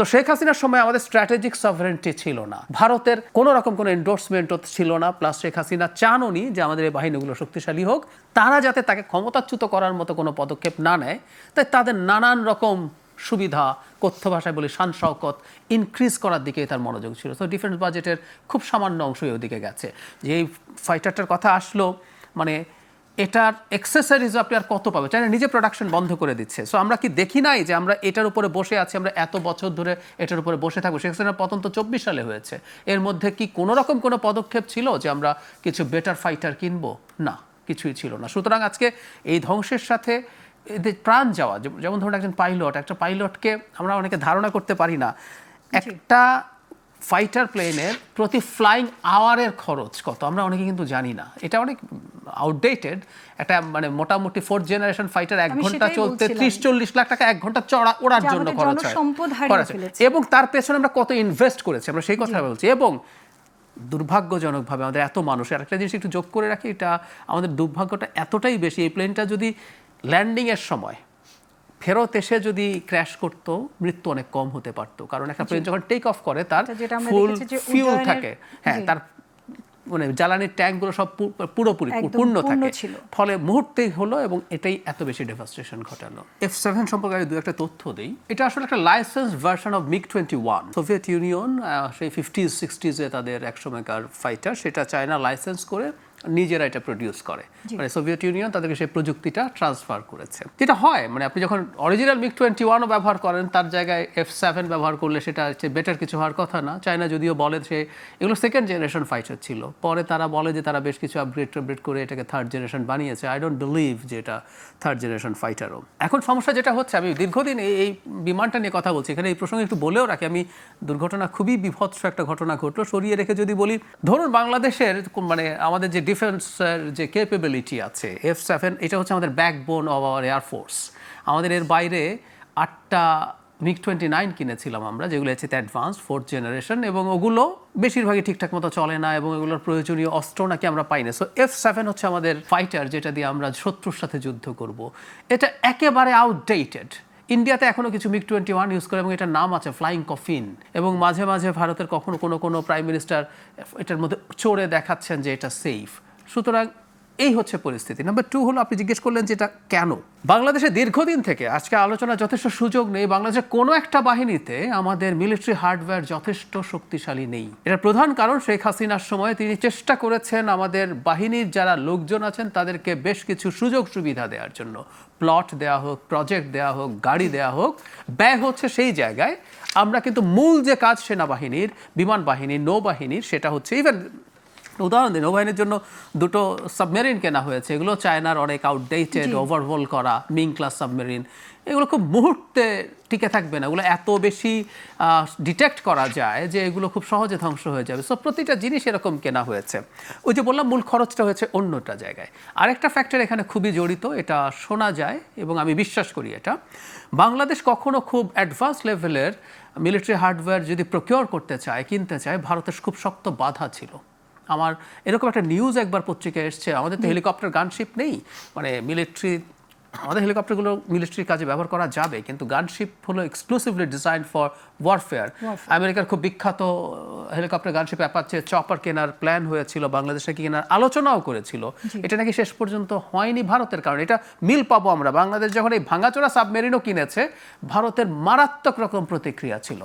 তো শেখ হাসিনার সময় আমাদের স্ট্র্যাটেজিক সভারেন্টি ছিল না, ভারতের কোনো রকম কোনো এন্ডোর্সমেন্টও ছিল না, প্লাস শেখ হাসিনা চাননি যে আমাদের এই বাহিনীগুলো শক্তিশালী হোক, তারা যাতে তাকে ক্ষমতাচ্যুত করার মতো কোনো পদক্ষেপ না নেয়, তাই তাদের নানান রকম সুবিধা, কথ্য ভাষায় বলি শান শওকত ইনক্রিজ করার দিকে তার মনোযোগ ছিল। তো ডিফেন্স বাজেটের খুব সামান্য অংশই ওদিকে গেছে। যে এই ফাইটারটার কথা আসলো, মানে এটার এক্সেসরিজ আপনি আর কত পাবে, চাইনা নিজে প্রোডাকশন বন্ধ করে দিচ্ছে। সো আমরা কি দেখি নাই যে আমরা এটার উপরে বসে আছি, আমরা এত বছর ধরে এটার উপরে বসে থাকবো? শেখ হাসিনার পতন তো 24 সালে হয়েছে। এর মধ্যে কি কোনো রকম কোনো পদক্ষেপ ছিল যে আমরা কিছু বেটার ফাইটার কিনবো? না, কিছুই ছিল না। সুতরাং আজকে এই ধ্বংসের সাথে এদের প্রাণ যাওয়া, যেমন ধরুন একজন পাইলট, একটা পাইলটকে আমরা অনেকে ধারণা করতে পারি না একটা ফাইটার প্লেনের প্রতি ফ্লাইং আওয়ারের খরচ কত, আমরা অনেকে কিন্তু জানি না। এটা অনেক আউটডেটেড একটা, মানে মোটামুটি 4th জেনারেশন ফাইটার 1 ঘন্টা চলতে 30-40 লাখ টাকা 1 ঘন্টা চড়া ওড়ার জন্য খরচ হয়, এবং তার পেছনে আমরা কত ইনভেস্ট করেছি, আমরা সেই কথা বলছি। এবং দুর্ভাগ্যজনকভাবে আমাদের এত মানুষের একটা জিনিস একটু যোগ করে রাখি, এটা আমাদের দুর্ভাগ্যটা এতটাই বেশি, এই প্লেনটা যদি ল্যান্ডিংয়ের সময় ফেরত এসে যদি ক্র্যাশ করতো, মৃত্যু অনেক কম হতে পারতো। কারণ একটা প্লেন যখন টেক অফ করে তার ফুল ফিউল থাকে, হ্যাঁ, তার মানে জ্বালানির ট্যাঙ্কগুলো সব পুরোপুরি পূর্ণ থাকে, ফলে মুহূর্তেই হলো, এবং এটাই এত বেশি ডেভাস্টেশন ঘটালো। F7 সম্পর্কে আমি দু একটা তথ্য দিই। এটা আসলে একটা licence version of MiG-21। Soviet union সেই 50s-60s তাদের একসময়কার ফাইটার, সেটা চায়না লাইসেন্স করে নিজেরা এটা প্রডিউস করে, মানে সোভিয়েত ইউনিয়ন তাদেরকে সেই প্রযুক্তিটা ট্রান্সফার করেছে। যেটা হয়, মানে আপনি যখন অরিজিনাল MiG-21ও ব্যবহার করেন, তার জায়গায় F7 ব্যবহার করলে সেটা বেটার কিছু হওয়ার কথা না। চায়না যদিও বলে সে এগুলো 2nd জেনারেশন ফাইটার ছিল, পরে তারা বলে যে তারা বেশ কিছু আপগ্রেড করে এটাকে 3rd জেনারেশন বানিয়েছে। আই ডোন্ট বিলিভ যে এটা 3rd জেনারেশন ফাইটারও। এখন সমস্যা যেটা হচ্ছে, আমি দীর্ঘদিন এই বিমানটা নিয়ে কথা বলছি, এখানে এই প্রসঙ্গে একটু বলেও রাখি, আমি দুর্ঘটনা খুবই বিভৎস একটা ঘটনা ঘটলো, সরিয়ে রেখে যদি বলি, ধরুন বাংলাদেশের মানে আমাদের যে ডিফেন্সের যে ক্যাপাবিলিটি আছে, F7 এটা হচ্ছে আমাদের ব্যাকবোন অফ আওয়ার এয়ারফোর্স। আমাদের এর বাইরে 8টা MiG-29 কিনেছিলাম আমরা, যেগুলো হচ্ছে অ্যাডভান্স 4th জেনারেশন, এবং ওগুলো বেশিরভাগই ঠিকঠাক মতো চলে না, এবং এগুলোর প্রয়োজনীয় অস্ত্র নাকি আমরা পাই না। সো F7 হচ্ছে আমাদের ফাইটার, যেটা দিয়ে আমরা শত্রুর সাথে যুদ্ধ করব। এটা একেবারে আউটডেটেড। ইন্ডিয়াতে এখনও কিছু MiG-21 ইউজ করে, এবং এটার নাম আছে ফ্লাইং কফিন, এবং মাঝে মাঝে ভারতের কখনো কোনো প্রাইম মিনিস্টার এটার মধ্যে চড়ে দেখাচ্ছেন যে এটা সেফ। সুতরাং এই হচ্ছে পরিস্থিতি। নাম্বার 2 হলো, আপনি জিজ্ঞেস করলেন যে এটা কেন। বাংলাদেশে দীর্ঘদিন থেকে, আজকে আলোচনা যথেষ্ট সুযোগ নেই, বাংলাদেশের কোনো একটা বাহিনীতে আমাদের মিলিটারি হার্ডওয়্যার যথেষ্ট শক্তিশালী নেই। এটার প্রধান কারণ, শেখ হাসিনার সময় তিনি চেষ্টা করেছেন আমাদের বাহিনীর যারা লোকজন আছেন তাদেরকে বেশ কিছু সুযোগ সুবিধা দেওয়ার জন্য, প্লট দেওয়া হোক, প্রজেক্ট দেওয়া হোক, গাড়ি দেওয়া হোক। ব্যয় হচ্ছে সেই জায়গায়, আমরা কিন্তু মূল যে কাজ সেনাবাহিনীর, বিমান বাহিনীর, নৌবাহিনীর, সেটা হচ্ছে, ইভেন উদাহরণ দিন, নৌবাহিনীর জন্য 2টো সাবমেরিন কেনা হয়েছে, এগুলো চায়নার অনেক আউটডেটেড, ওভারহোল করা মিং ক্লাস সাবমেরিন। এগুলো খুব মুহূর্তে টিকে থাকবে না, এগুলো এত বেশি ডিটেক্ট করা যায় যে এগুলো খুব সহজে ধ্বংস হয়ে যাবে। সো প্রতিটা জিনিস এরকম কেনা হয়েছে। ওই যে বললাম, মূল খরচটা হয়েছে অন্যটা জায়গায়। আরেকটা ফ্যাক্টর এখানে খুবই জড়িত, এটা শোনা যায় এবং আমি বিশ্বাস করি এটা, বাংলাদেশ কখনো খুব অ্যাডভান্স লেভেলের মিলিটারি হার্ডওয়্যার যদি প্রকিওর করতে চায়, কিনতে চায়, ভারতের খুব শক্ত বাধা ছিল। আমার এরকম একটা নিউজ একবার পত্রিকায় এসছে, আমাদের তো হেলিকপ্টার গানশিপ নেই, মানে মিলিটারি, আমাদের হেলিকপ্টারগুলো মিলিটারি কাজে ব্যবহার করা যাবে, কিন্তু গানশিপ হলো এক্সক্লুসিভলি ডিজাইন ফর ওয়ারফেয়ার। আমেরিকার খুব বিখ্যাত হেলিকপ্টার গানশিপ অ্যাপাচে চপার কেনার প্ল্যান হয়েছিল, বাংলাদেশে কেনার আলোচনাও করেছিল। এটা নাকি শেষ পর্যন্ত হয়নি ভারতের কারণে। এটা মিল পাবো আমরা, বাংলাদেশ যখন এই ভাঙাচোরা সাবমেরিনও কিনেছে, ভারতের মারাত্মক রকম প্রতিক্রিয়া ছিল।